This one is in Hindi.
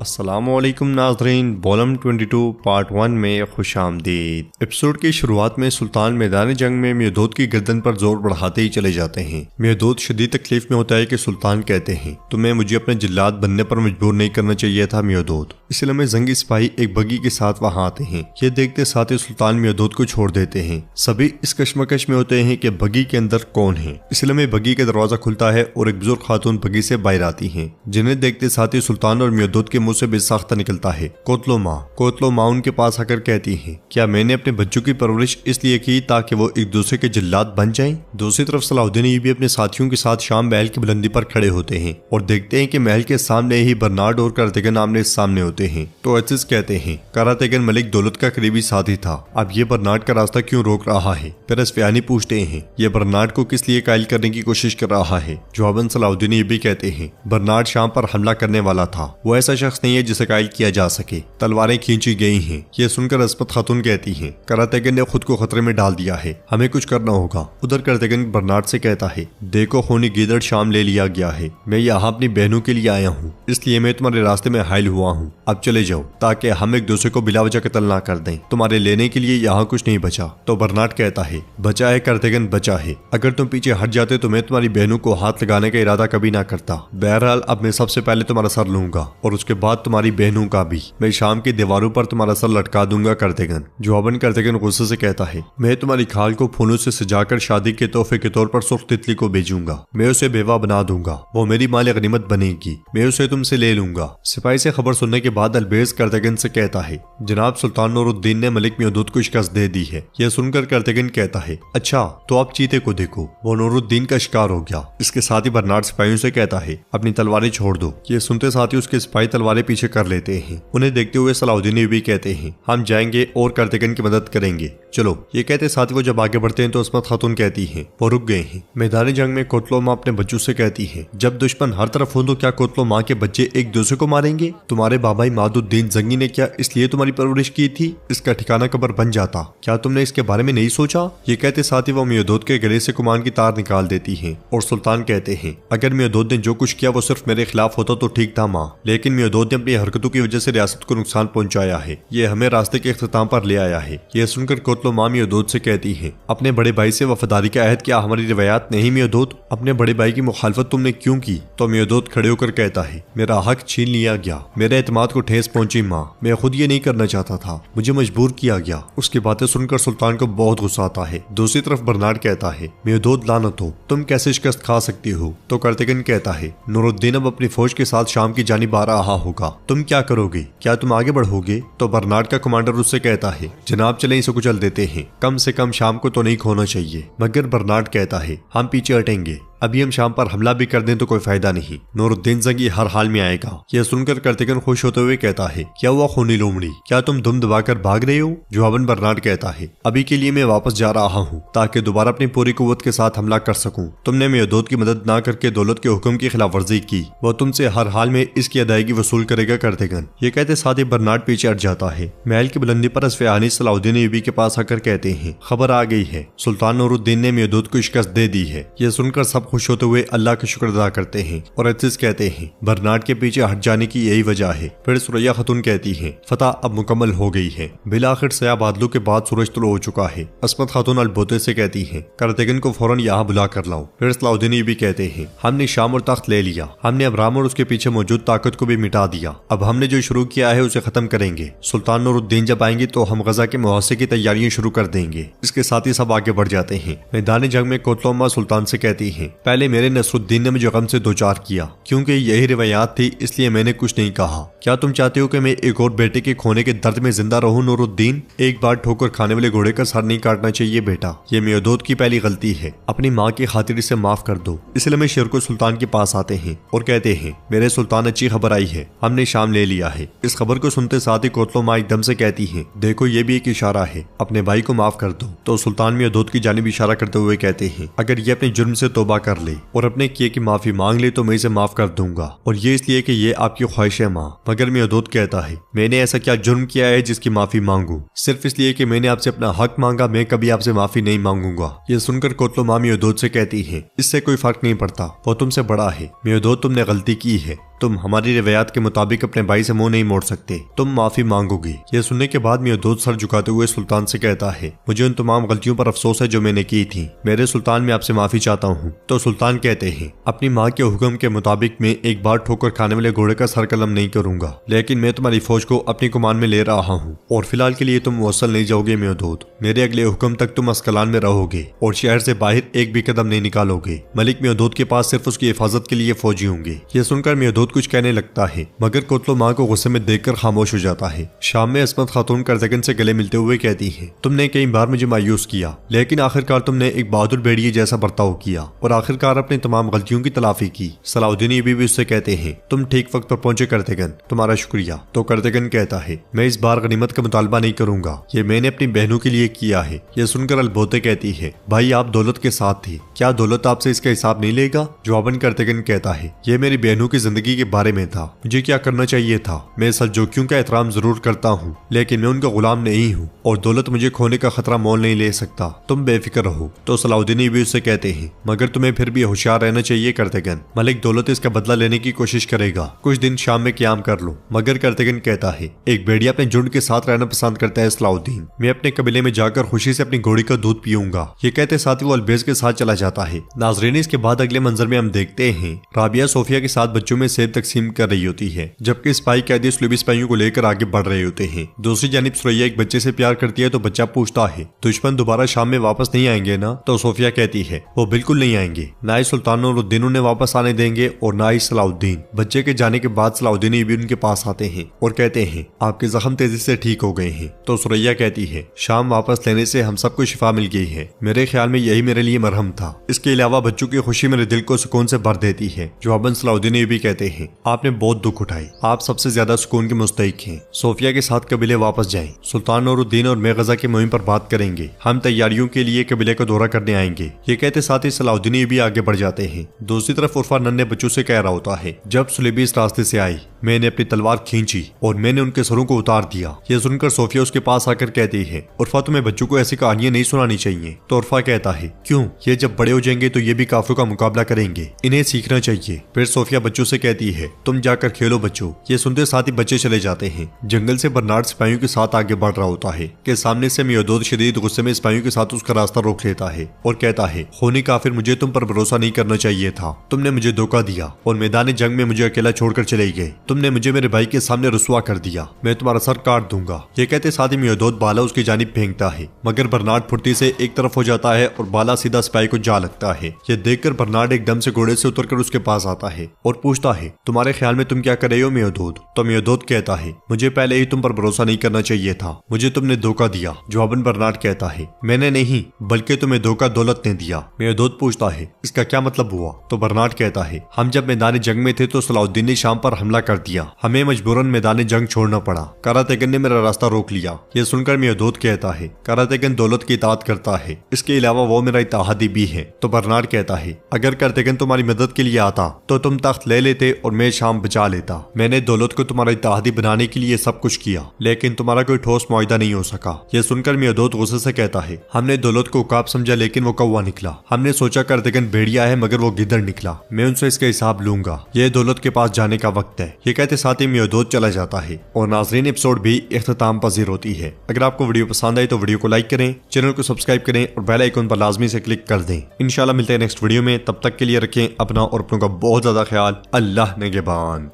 अस्सलामुअलैकुम नाज़रीन, वॉल्यूम 22 पार्ट 1 में खुशामदीद। एपिसोड की शुरुआत में सुल्तान मैदान जंग में मियोदोद की गर्दन पर जोर बढ़ाते ही चले जाते हैं। मियोदोद शदीद तकलीफ में होता है कि सुल्तान कहते हैं, तुम्हें मुझे अपने जिल्लात बनने पर मजबूर नहीं करना चाहिए था मियोदोद। इसलिए में जंगी सिपाही एक बग्गी के साथ वहाँ आते हैं। ये देखते साथ ही सुल्तान मियोदोद को छोड़ देते हैं। सभी इस कश्मकश में होते हैं कि बग्गी के अंदर कौन है। इसलिए में बग्गी का दरवाजा खुलता है और एक बुजुर्ग खातून बग्गी से बाहर आती है, जिन्हें देखते साथ ही सुल्तान और मियोदोद के मुंह से बेसाख्ता निकलता है, कोतलो माँ उनके पास आकर कहती है, क्या मैंने अपने बच्चों की परवरिश इसलिए की ताकि वो एक दूसरे के जिल्लात बन जाएं? दूसरी तरफ सलाहुद्दीन भी अपने साथियों के साथ शाम महल की बुलंदी पर खड़े होते हैं और देखते हैं कि महल के सामने ही बर्नार्ड और करातेगन आमने सामने होते हैं। तो एसिस कहते हैं, करातेगन मलिक दौलत का करीबी साथी था, अब ये बर्नार्ड का रास्ता क्यों रोक रहा है? फिर असफियानी पूछते हैं, ये बर्नार्ड को किस लिए कायल करने की कोशिश कर रहा है? जवाबन सलाहुद्दीन ये भी कहते हैं, बर्नार्ड शाम पर हमला करने वाला था, वो ऐसा शख्स नहीं है जिसे कायल किया जा सके। तलवारें खींची गई हैं। ये सुनकर अस्मत खातून कहती हैं, करातेगन ने खुद को खतरे में डाल दिया है, हमें कुछ करना होगा। उधर करातेगन बर्नार्ड से कहता है, देखो खूनी गीदड़ शाम ले लिया गया है, मैं यहाँ अपनी बहनों के लिए आया हूँ, इसलिए मैं तुम्हारे रास्ते में हायल हुआ हूँ। अब चले जाओ ताकि हम एक दूसरे को बिला वजह कत्ल ना कर दें, तुम्हारे लेने के लिए यहाँ कुछ नहीं बचा। तो बर्नार्ड कहता है, बचा है करातेगन, बचा है, अगर तुम पीछे हट जाते तो मैं तुम्हारी बहनों को हाथ लगाने का इरादा कभी ना करता। बहरहाल अब मैं सबसे पहले तुम्हारा सर लूंगा और उसके बाद तुम्हारी बहनों का भी। मैं शाम की दीवारों पर तुम्हारा सर लटका दूंगा करातेगन। जवाबन करातेगन गुस्से से कहता है, मैं तुम्हारी खाल को फूलों से सजाकर शादी के तोहफे के तौर पर सुर्ख तितली को भेजूंगा, मैं उसे बेवा बना दूंगा, वो मेरी माल गनीमत बनेगी, मैं उसे तुमसे ले लूंगा। सिपाही से खबर सुनने के बाद अलबेज करातेगन से कहता है, जनाब सुल्तान नूरुद्दीन ने मलिक मियोदोद को शिकस्त दे दी है। यह सुनकर करातेगन कहता है, अच्छा तो आप चीते को देखो, वो नूरुद्दीन का शिकार हो गया। इसके साथ ही बर्नार्ड सिपाहियों से कहता है, अपनी तलवारें छोड़ दो। ये सुनते साथ ही उसके सिपाही तलवारें पीछे कर लेते हैं। उन्हें देखते हुए सलाहुद्दीन भी कहते हैं, हम जाएंगे और करातेगन की मदद करेंगे, चलो। ये कहते साथ ही वो जब आगे बढ़ते हैं तो अस्मत खातून कहती हैं, वो रुक गए हैं। मैदानी जंग में कोतलो माँ अपने बच्चों से कहती है, जब दुश्मन हर तरफ हो तो क्या कोतलो माँ के बच्चे एक दूसरे को मारेंगे? तुम्हारे बाबा मादुद्दीन जंगी ने क्या इसलिए तुम्हारी परवरिश की थी? इसका ठिकाना कब्र बन जाता, क्या तुमने इसके बारे में नहीं सोचा? ये कहते साथ ही वो मियोदोद के गले से कुमान की तार निकाल देती है और सुल्तान कहते हैं, अगर मियोदोद ने जो कुछ किया वो सिर्फ मेरे खिलाफ होता तो ठीक था माँ, लेकिन मियोदोद ने अपनी हरकतों की वजह से रियासत को नुकसान पहुंचाया है, ये हमें रास्ते के इख्तिताम पर ले आया है। यह सुनकर कोतलो माँ मियोदोद से कहती है, अपने बड़े भाई से वफादारी का अहद क्या हमारी रिवायात नहीं मियोदोद? अपने बड़े भाई की मुखालफत तुमने क्यों की? तो मियोदोद खड़े होकर कहता है, मेरा हक छीन लिया गया, मेरे एतमाद को ठेस पहुंची माँ, मैं खुद ये नहीं करना चाहता था, मुझे मजबूर किया गया। उसकी बातें सुनकर सुल्तान को बहुत गुस्सा आता है। दूसरी तरफ बर्नार्ड कहता है, मियोदोद लानत हो, तुम कैसे शिकस्त खा सकती हो? तो करातेगन कहता है, नूरुद्दीन अब अपनी फौज के साथ शाम की जानिब आ रहा होगा, तुम क्या करोगे? क्या तुम आगे बढ़ोगे? तो बर्नार्ड का कमांडर उससे कहता है, जनाब चले इसे कुचल देते हैं, कम से कम शाम को तो नहीं खोना चाहिए। मगर बर्नार्ड कहता है, हम पीछे हटेंगे, अभी हम शाम पर हमला भी कर दें तो कोई फायदा नहीं, नूरुद्दीन जंगी हर हाल में आएगा। यह सुनकर करातेगन खुश होते हुए कहता है, क्या हुआ खूनी लोमड़ी, क्या तुम दुम दबाकर भाग रहे हो? जवाबन बर्नार्ड कहता है, अभी के लिए मैं वापस जा रहा हूँ ताकि दोबारा अपनी पूरी कुव्वत के साथ हमला कर सकूं। तुमने मियोदोद की मदद ना करके दौलत के हुक्म की खिलाफ वर्जी की, वो तुमसे हर हाल में इसकी अदायगी वसूल करेगा करातेगन। ये कहते साथ ही बर्नार्ड पीछे हट जाता है। महल की बुलंदी पर असफियानी सलाहुद्दीन यूबी के पास आकर कहते हैं, खबर आ गई है, सुल्तान नूरुद्दीन ने मियोदोद को शिकस्त दे दी है। यह सुनकर सब खुश होते हुए अल्लाह का शुक्र अदा करते हैं और एसिस कहते हैं, बर्नार्ड के पीछे हट जाने की यही वजह है। फिर सुरैया खातून कहती है, फतह अब मुकम्मल हो गई है, बिलाखिर सया बादलों के बाद सूरज तुलो हो चुका है। अस्मत खातून अलबोते से कहती है, करातेगन को फौरन यहाँ बुला कर लाओ। फिर सलाहुद्दीन भी कहते हैं, हमने शाम और तख्त ले लिया, हमने अबराम और उसके पीछे मौजूद ताकत को भी मिटा दिया, अब हमने जो शुरू किया है उसे खत्म करेंगे। सुल्तान नूरुद्दीन जब आएंगे तो हम गजा के मुहासे की तैयारियां शुरू कर देंगे। इसके साथ ही सब आगे बढ़ जाते हैं। मैदान जंग में कोतलो माँ सुल्तान से कहती है, पहले मेरे नसरुद्दीन ने मुझे गम से दो चार किया, क्योंकि यही रिवायात थी इसलिए मैंने कुछ नहीं कहा। क्या तुम चाहते हो कि मैं एक और बेटे के खोने के दर्द में जिंदा रहूं नूरुद्दीन? एक बार ठोकर खाने वाले घोड़े का सर नहीं काटना चाहिए बेटा, ये मियोदोद की पहली गलती है, अपनी माँ की खातिर इसे माफ कर दो। इसलिए मैं शेरको सुल्तान के पास आते हैं और कहते हैं, मेरे सुल्तान अच्छी खबर आई है, हमने शाम ले लिया है। इस खबर को सुनते साथ ही कोतलो माँ एकदम से कहती है, देखो ये भी एक इशारा है, अपने भाई को माफ कर दो। तो सुल्तान मियोदोद की जानिब इशारा करते हुए कहते हैं, अगर ये अपने जुर्म से तौबा कर ले और अपने किए की माफी मांग ले तो मैं इसे माफ कर दूंगा, और ये इसलिए कि ये आपकी ख्वाहिश है माँ। मगर मियोदोद कहता है, मैंने ऐसा क्या जुर्म किया है जिसकी माफी मांगू? सिर्फ इसलिए कि मैंने आपसे अपना हक मांगा, मैं कभी आपसे माफी नहीं मांगूंगा। ये सुनकर कोतलो माँ मियोदोद से कहती है, इससे कोई फर्क नहीं पड़ता, वो तुमसे बड़ा है। मियोदोद तुमने गलती की है, तुम हमारी रिवायत के मुताबिक अपने भाई से मुंह नहीं मोड़ सकते, तुम माफी मांगोगी। ये सुनने के बाद मियोदोद सर झुकाते हुए सुल्तान से कहता है, मुझे उन तमाम गलतियों पर अफसोस है जो मैंने की थी। मेरे सुल्तान, मैं आपसे माफी चाहता हूँ। तो सुल्तान कहते हैं, अपनी माँ के हुक्म के मुताबिक मैं एक बार ठोकर खाने वाले घोड़े का सर कलम नहीं करूंगा, लेकिन मैं तुम्हारी फौज को अपनी कमान में ले रहा हूँ और फिलहाल के लिए तुम मौसल नहीं जाओगे मियोदोद। मेरे अगले हुक्म तक तुम अस्कलान में रहोगे और शहर से बाहर एक भी कदम नहीं निकालोगे। मलिक मियोदोद के पास सिर्फ उसकी हिफाजत के लिए फौजी होंगे। ये सुनकर मियोदोद कुछ कहने लगता है, मगर कोतलो माँ को गुस्से में देखकर खामोश हो जाता है। शाम में असमत खातून करजगन से गले मिलते हुए कहती है, तुमने कई बार मुझे मायूस किया, लेकिन आखिरकार तुमने एक बहादुर भेड़िए जैसा बर्ताव किया और आखिरकार अपनी तमाम गलतियों की तलाफी की। सलाउद्दीन ऐबी भी उससे कहते हैं, तुम ठीक वक्त पर पहुंचे करजगन, तुम्हारा शुक्रिया। तो करजगन कहता है, मैं इस बार गनीमत का मुतालबा नहीं करूंगा, ये मैंने अपनी बहनों के लिए किया है। ये सुनकर अलबोते कहती है, भाई आप दौलत के साथ थे, क्या दौलत आपसे इसका हिसाब नहीं लेगा? जवाबन करजगन कहता है, ये मेरी बहनों की जिंदगी के बारे में था, मुझे क्या करना चाहिए था। मैं सल्जूकियों का एहतराम जरूर करता हूँ, लेकिन मैं उनका गुलाम नहीं हूँ और दौलत मुझे खोने का खतरा मोल नहीं ले सकता, तुम बेफिक्र रहो। तो सलाउद्दीन भी उससे कहते हैं, मगर तुम्हें फिर भी होशियार रहना चाहिए करजगन, मलिक दौलत इसका बदला लेने की कोशिश करेगा, कुछ दिन शाम में क्याम कर लो। मगर करजगन कहता है, एक भेड़िया अपने झुंड के साथ रहना पसंद करता है सलाउद्दीन, मैं अपने कबीले में जाकर खुशी से अपनी घोड़ी का दूध पीऊंगा। ये कहते साथ ही वो अलबेज के साथ चला जाता है। नाजरीन, इसके बाद अगले मंजर में हम देखते हैं राबिया सोफिया के साथ बच्चों में सेब तकसीम कर रही होती है, जबकि सिपाही कैदी सुलेबी सिपाहियों को लेकर आगे बढ़ रहे होते हैं। दूसरी जानिब सुरैया एक बच्चे से प्यार करती है तो बच्चा पूछता है, दुश्मन दोबारा शाम में वापस नहीं आएंगे ना? तो सोफिया कहती है, वो बिल्कुल नहीं आएंगे, ना ही सुल्तान और उद्दीन उन्हें वापस आने देंगे और ना ही सलाउद्दीन। बच्चे के जाने के बाद सलाउद्दीन भी उनके पास आते हैं और कहते हैं, आपके जख्म तेजी से ठीक हो गए हैं। तो सुरैया कहती है, शाम वापस लेने से हम सबको शिफा मिल गई है, मेरे ख्याल में यही मेरे लिए मरहम था। इसके अलावा बच्चों की खुशी मेरे दिल को सुकून से भर देती है। जवाबन सलाउद्दीन भी कहते हैं, आपने बहुत दुख उठाए, आप सबसे ज्यादा सुकून के मुस्तहिक हैं। सोफिया के साथ कबीले वापस जाएं, सुल्तान और उद्दीन और मैं गजा की मुहिम पर बात करेंगे, हम तैयारियों के लिए कबीले का दौरा करने आएंगे। ये कहते साथ ही सलाउद्दीन भी आगे बढ़ जाते हैं। दूसरी तरफ उर्फा नन्हे बच्चों से कह रहा होता है, जब सुलेबी इस रास्ते से आई, मैंने अपनी तलवार खींची और मैंने उनके सरों को उतार दिया। यह सुनकर सोफिया उसके पास आकर कहती है, उर्फा तुम्हें बच्चों को ऐसी कहानियां नहीं सुनानी चाहिए। तो उर्फा कहता है, क्यों? ये जब बड़े हो जाएंगे तो ये भी काफिरों का मुकाबला करेंगे, इन्हें सीखना चाहिए। फिर सोफिया बच्चों से कहती है, तुम जाकर खेलो बच्चों। ये सुनते साथ ही बच्चे चले जाते हैं। जंगल से बर्नार्ड सिपाहियों के साथ आगे बढ़ रहा होता है कि सामने से मियोदोद शदीद गुस्से में सिपाहियों के साथ उसका रास्ता रोक लेता है और कहता है, खूनी काफिर, मुझे तुम पर भरोसा नहीं करना चाहिए था, तुमने मुझे धोखा दिया और मैदान जंग में मुझे अकेला छोड़कर चले गए, तुमने मुझे मेरे भाई के सामने रुसवा कर दिया, मैं तुम्हारा सर काट दूंगा। ये कहते साथ ही मियोदोद बाला उसकी जानिब फेंकता है, मगर बर्नार्ड फुर्ती से एक तरफ हो जाता है और बाला सीधा सिपाही को जा लगता है। यह देखकर बर्नार्ड एकदम से घोड़े से उतरकर उसके पास आता है और पूछता है, तुम्हारे ख्याल में तुम क्या कर रहे हो मियोदोद? तो मियोदोद कहता है, मुझे पहले ही तुम पर भरोसा नहीं करना चाहिए था, मुझे तुमने धोखा दिया। जवाबन बर्नार्ड कहता है, मैंने नहीं, बल्कि तुम्हें धोखा दौलत ने दिया। मियोदोद पूछता है, इसका क्या मतलब हुआ? तो बर्नार्ड कहता है, हम जब मैदान जंग में थे तो सलाउद्दीन ने शाम पर हमला कर दिया, हमें मजबूरन मैदान जंग छोड़ना पड़ा, करातेगन ने मेरा रास्ता रोक लिया। यह सुनकर मियोदोद कहता है, करातेगन दौलत की इताअत करता है, इसके अलावा वो मेरा इत्तेहादी भी है। तो बर्नार्ड कहता है, अगर करातेगन तुम्हारी मदद के लिए आता तो तुम तख्त ले लेते और मैं शाम बचा लेता। मैंने दौलत को तुम्हारा इत्तेहादी बनाने के लिए सब कुछ किया, लेकिन तुम्हारा कोई ठोस मुआहिदा नहीं हो सका। यह सुनकर मियोदोद गुस्से से कहता है, हमने दौलत को उकाब समझा लेकिन वो कौवा निकला, हमने सोचा करातेगन भेड़िया है मगर वो गिद्दड़ निकला, मैं उनसे इसका हिसाब लूंगा, यह दौलत के पास जाने का वक्त है। ये कहते साथ ही मियोदोद चला जाता है और नाजरीन एपिसोड भी इख्तिताम पजीर होती है। अगर आपको वीडियो पसंद आई तो वीडियो को लाइक करें, चैनल को सब्सक्राइब करें और बेल आइकन पर लाजमी से क्लिक कर दें। इंशाल्लाह मिलते हैं नेक्स्ट वीडियो में, तब तक के लिए रखें अपना और अपनों का बहुत ज्यादा ख्याल। अल्लाह निगहबान।